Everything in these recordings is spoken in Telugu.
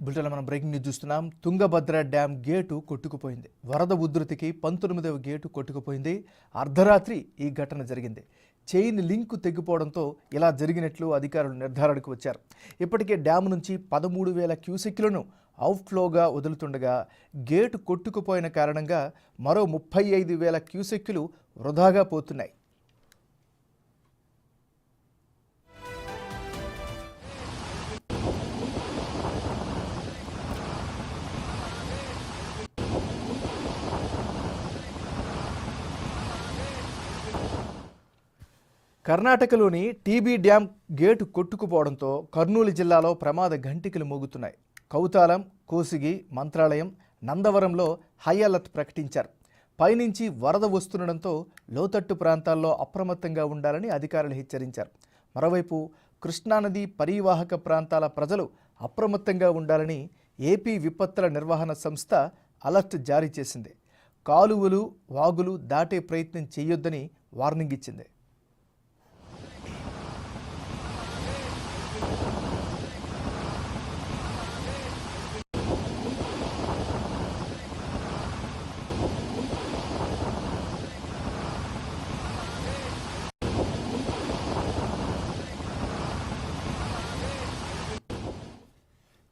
బులెటిన్లో మనం బ్రేకింగ్ న్యూస్ చూస్తున్నాం. తుంగభద్ర డ్యామ్ గేటు కొట్టుకుపోయింది. వరద ఉధృతికి 19వ గేటు కొట్టుకుపోయింది. అర్ధరాత్రి ఈ ఘటన జరిగింది. చైన్ లింక్ తెగిపోవడంతో ఇలా జరిగినట్లు అధికారులు నిర్ధారణకు వచ్చారు. ఇప్పటికే డ్యామ్ నుంచి 13,000 క్యూసెక్లను అవుట్ఫ్లోగా వదులుతుండగా గేటు కొట్టుకుపోయిన కారణంగా మరో 35,000 క్యూసెక్కులు వృధాగా పోతున్నాయి. కర్ణాటకలోని టీబీ డ్యామ్ గేటు కొట్టుకుపోవడంతో కర్నూలు జిల్లాలో ప్రమాద ఘంటికలు మోగుతున్నాయి. కౌతాలం, కోసిగి, మంత్రాలయం, నందవరంలో హై అలర్ట్ ప్రకటించారు. పైనుంచి వరద వస్తుండడంతో లోతట్టు ప్రాంతాల్లో అప్రమత్తంగా ఉండాలని అధికారులు హెచ్చరించారు. మరోవైపు కృష్ణానది పరీవాహక ప్రాంతాల ప్రజలు అప్రమత్తంగా ఉండాలని ఏపీ విపత్తుల నిర్వహణ సంస్థ అలర్ట్ జారీ చేసింది. కాలువలు, వాగులు దాటే ప్రయత్నం చేయొద్దని వార్నింగ్ ఇచ్చింది.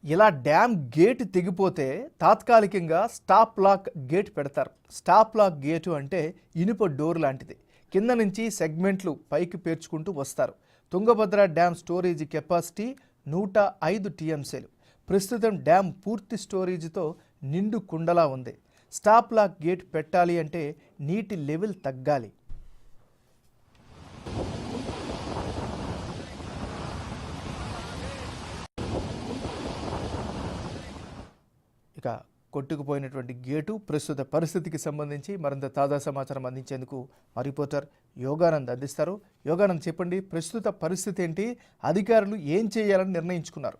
ఇలా డ్యామ్ గేట్ తెగిపోతే తాత్కాలికంగా స్టాప్ లాక్ గేట్ పెడతారు. స్టాప్ లాక్ గేటు అంటే ఇనుప డోర్ లాంటిది. కింద నుంచి సెగ్మెంట్లు పైకి పేర్చుకుంటూ వస్తారు. తుంగభద్ర డ్యామ్ స్టోరేజీ కెపాసిటీ 105 టీఎంసీలు. ప్రస్తుతం డ్యామ్ పూర్తి స్టోరేజీతో నిండు కుండలా ఉంది. స్టాప్ లాక్ గేట్ పెట్టాలి అంటే నీటి లెవెల్ తగ్గాలి. ఇక కొట్టుకుపోయినటువంటి గేటు ప్రస్తుత పరిస్థితికి సంబంధించి మరింత తాజా సమాచారం అందించేందుకు మా రిపోర్టర్ యోగానంద్ అందిస్తారు. యోగానంద్, చెప్పండి, ప్రస్తుత పరిస్థితి ఏంటి? అధికారులు ఏం చేయాలని నిర్ణయించుకున్నారు?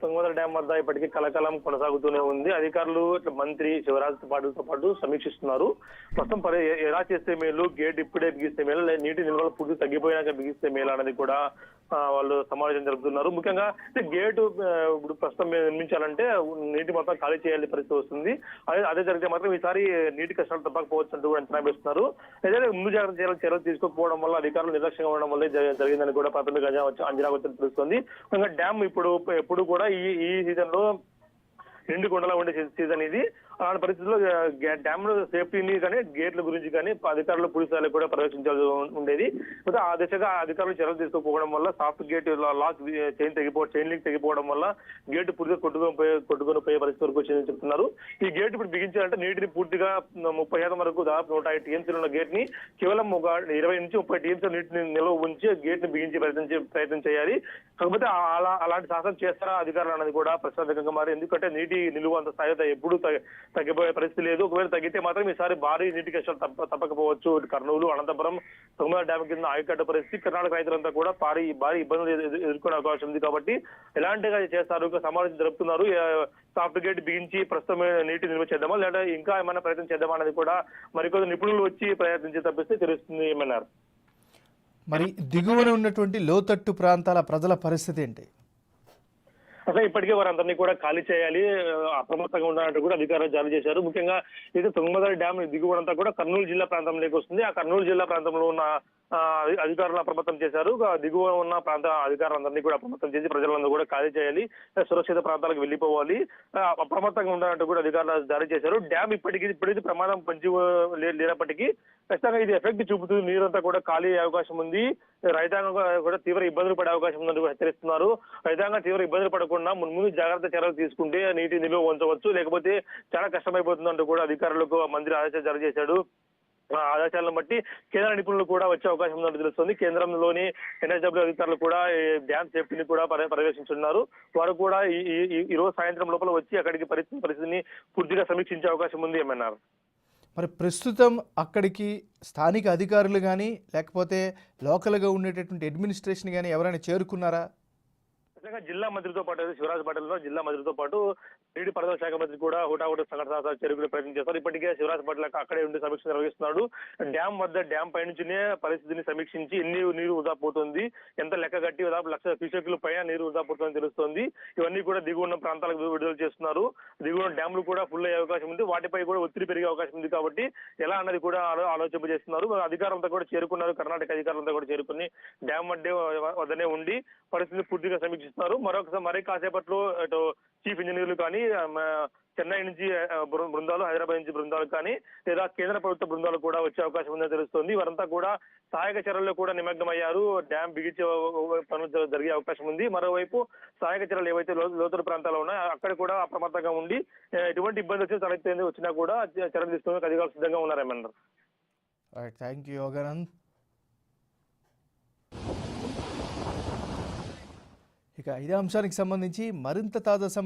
తుంగభద్ర డ్యాం వద్ద ఇప్పటికీ కలకలం కొనసాగుతూనే ఉంది. అధికారులు మంత్రి శివరాజ్ పాటు సమీక్షిస్తున్నారు. ప్రస్తుతం ఎలా చేస్తే మేలు, గేట్ ఇప్పుడే బిగిస్తే మేలు, నీటి నిల్వలు పూర్తి తగ్గిపోయినాక బిగిస్తే మేలు అనేది కూడా వాళ్ళు సమావేశం జరుపుతున్నారు. ముఖ్యంగా గేటు ఇప్పుడు ప్రస్తుతం నిర్మించాలంటే నీటి మొత్తం ఖాళీ చేయాల్సిన పరిస్థితి వస్తుంది. అదే జరిగితే మాత్రం ఈసారి నీటి కష్టాలు తప్పకపోవచ్చు అంటూ కూడా అంచనా వేస్తున్నారు. ఏదైతే ముందు జాగ్రత్త చర్యలు తీసుకోకపోవడం వల్ల, అధికారులు నిర్లక్ష్యంగా ఉండడం వల్ల జరిగిందని కూడా ప్రాథమిక అంచనా వచ్చి తెలుస్తుంది. ముఖ్యంగా డ్యామ్ ఎప్పుడు కూడా ఈ సీజన్ లో నిండు కొండలా ఉండే సీజన్ ఇది. అలాంటి పరిస్థితుల్లో డ్యామ్ సేఫ్టీని కానీ గేట్ల గురించి కానీ అధికారులు పోలీసులు కూడా పర్యవేక్షించాల్సి ఉండేది. ఆ దిశగా అధికారులు చర్యలు తీసుకోకపోవడం వల్ల soft gate lock chain link తెగిపోవడం వల్ల గేట్ పూర్తిగా కొట్టుకొని పోయే పరిస్థితి వరకు వచ్చిందని చెప్తున్నారు. ఈ గేట్ ఇప్పుడు బిగించాలంటే నీటిని పూర్తిగా 30 వరకు దాదాపు 105 టీఎంసీలు ఉన్న గేట్ ని కేవలం ఒక 20 నుంచి 30 టీఎంసీ నీటిని నిల్వ ఉంచి గేట్ ని బిగించి ప్రయత్నం చేయాలి. కాకపోతే అలాంటి సాహసం చేస్తారా అధికారులు అన్నది కూడా ప్రశ్నార్థకంగా మారి. ఎందుకంటే నీటి నిలువ అంత స్థాయితో ఎప్పుడూ తగ్గిపోయే పరిస్థితి లేదు. ఒకవేళ తగ్గితే మాత్రం ఈసారి భారీ నీటి కష్టాలు తప్పకపోవచ్చు. కర్నూలు, అనంతపురం, తుంగభద్ర డ్యామ్ కింద ఆయకట్టు పరిస్థితి కర్ణాటక రైతులంతా కూడా భారీ ఇబ్బందులు ఎదుర్కొనే అవకాశం ఉంది. కాబట్టి ఎలాంటిగా చేస్తారు, సమావేశం జరుపుతున్నారు. సాఫ్ట్ గేట్ బిగించి ప్రస్తుతం నీటి నిల్వ చేద్దామా లేదా ఇంకా ఏమైనా ప్రయత్నం చేద్దామా అనేది కూడా మరికొన్ని నిపుణులు వచ్చి ప్రయత్నించి తప్పిస్తే తెలుస్తుంది ఏమన్నారు. మరి దిగువన ఉన్నటువంటి లోతట్టు ప్రాంతాల ప్రజల పరిస్థితి ఏంటి? అసలు ఇప్పటికే వారందరినీ కూడా ఖాళీ చేయాలి, అప్రమత్తంగా ఉండాలంటూ కూడా అధికారులు జారీ చేశారు. ముఖ్యంగా ఇది తుంగభద్ర డ్యామ్ దిగువనంతా కూడా కర్నూలు జిల్లా ప్రాంతంలోకి వస్తుంది. ఆ కర్నూలు జిల్లా ప్రాంతంలో ఉన్న అధికారులను అప్రమత్తం చేశారు. దిగువ ఉన్న ప్రాంత అధికారులందరినీ కూడా అప్రమత్తం చేసి ప్రజలందరూ కూడా ఖాళీ చేయాలి, సురక్షిత ప్రాంతాలకు వెళ్లిపోవాలి, అప్రమత్తంగా ఉండాలంటూ కూడా అధికారులు జారీ చేశారు. డ్యామ్ ఇప్పటికీ ప్రమాదం పంచి లేనప్పటికీ ఖచ్చితంగా ఇది ఎఫెక్ట్ చూపుతూ నీరంతా కూడా ఖాళీ అయ్యే అవకాశం ఉంది. రైతాంగం కూడా తీవ్ర ఇబ్బందులు పడే అవకాశం ఉందని కూడా హెచ్చరిస్తున్నారు. రైతాంగం తీవ్ర ఇబ్బందులు పడకుండా ముందు జాగ్రత్త చర్యలు తీసుకుంటే నీటి నిల్వ ఉంచవచ్చు, లేకపోతే చాలా కష్టమైపోతుందంటూ కూడా అధికారులకు మంత్రి ఆదేశాలు జారీ చేశాడు. ఆదేశాలను బట్టి కేంద్ర నిపుణులు కూడా వచ్చే అవకాశం ఉందని తెలుస్తుంది. కేంద్రంలోని ఎన్ఎస్డబ్ల్యూ అధికారులు కూడా డ్యామ్ సేఫ్టీని కూడా పర్యవేక్షించున్నారు. వారు కూడా ఈ రోజు సాయంత్రం లోపల వచ్చి అక్కడికి పరిస్థితిని పూర్తిగా సమీక్షించే అవకాశం ఉంది ఏమన్నారు. మరి ప్రస్తుతం అక్కడికి స్థానిక అధికారులు కానీ లేకపోతే లోకల్గా ఉండేటటువంటి అడ్మినిస్ట్రేషన్ కానీ ఎవరైనా చేరుకున్నారా? ఖచ్చితంగా జిల్లా మంత్రితో పాటు శివరాజ్ పాటిల్ జిల్లా మంత్రితో పాటు నీటిపారుదల శాఖ మంత్రి కూడా హుటాహుటి సంఘటన చేరుకునే ప్రయత్నం చేస్తారు. ఇప్పటికే శివరాజ్ పాటిల్ అక్కడే ఉండి సమీక్ష నిర్వహిస్తున్నాడు. డ్యాం పైనుంచినే పరిస్థితిని సమీక్షించి ఎన్ని నీరు వృధా పోతుంది, ఎంత లెక్క కట్టి దాదాపు 1,00,000 క్యూసెక్ల పైన నీరు వృధా పోతుందని తెలుస్తోంది. ఇవన్నీ కూడా దిగువన ప్రాంతాలకు విడుదల చేస్తున్నారు. దిగువన డ్యాంలు కూడా ఫుల్ అయ్యే అవకాశం ఉంది, వాటిపై కూడా ఒత్తిడి పెరిగే అవకాశం ఉంది. కాబట్టి ఎలా అన్నది కూడా ఆలోచింప చేస్తున్నారు. అధికారులంతా కూడా చేరుకున్నారు. కర్ణాటక అధికారులంతా కూడా చేరుకుని డ్యాం వద్దనే ఉండి పరిస్థితిని పూర్తిగా సమీక్షిస్తున్నారు. మరి కాసేపట్లో అటు చీఫ్ ఇంజనీర్లు కానీ చెన్నై నుంచి బృందాలు, హైదరాబాద్ నుంచి బృందాలు కానీ లేదా కేంద్ర ప్రభుత్వ బృందాలు కూడా వచ్చే అవకాశం ఉందని తెలుస్తోంది. వారంతా కూడా సహాయక చర్యల్లో కూడా నిమగ్నమయ్యారు. డ్యాం బిగించే పనులు జరిగే అవకాశం ఉంది. మరోవైపు సహాయక చర్యలు ఏవైతే లోతట్టు ప్రాంతాల్లో ఉన్నాయో అక్కడ కూడా అప్రమత్తంగా ఉండి ఎటువంటి ఇబ్బంది వచ్చినా కూడా చర్యలు తీసుకునే అధికారులు సిద్ధంగా ఉన్నారు. ఏమన్నారు? Thank you Yoganand. ఇక ఇదే అంశానికి సంబంధించి మరింత తాజా సమాచారం